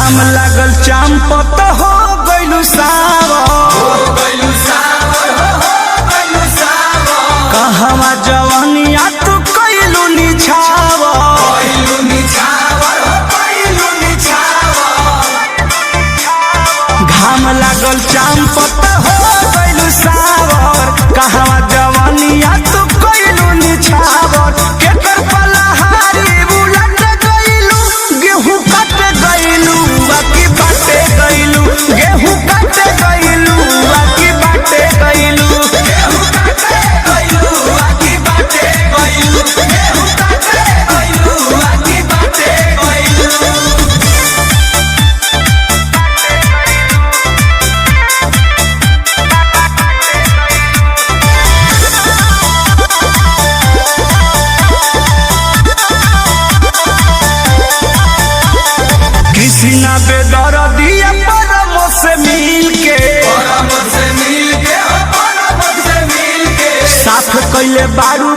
घाम लागल चांपत हो गइलू सावर कहवा जवानिया तू कइलू निछावर घाम लागल चांपत हो गइलू सावर कहवा जवानिया तू कइलू निछावर केकर पलहारी बुलट गइलू गेहूं कट गइलू बाकी बाटे गइलू गेहूं कट गइलू बाकी बाटे गइलू गेहूं कट गइलू बाकी बाटे गइलू गेहूं कट गइलू बाकी बाटे गइलू। कृष्णा बेदर्दिया परमो से मिल के साफ कइले बारू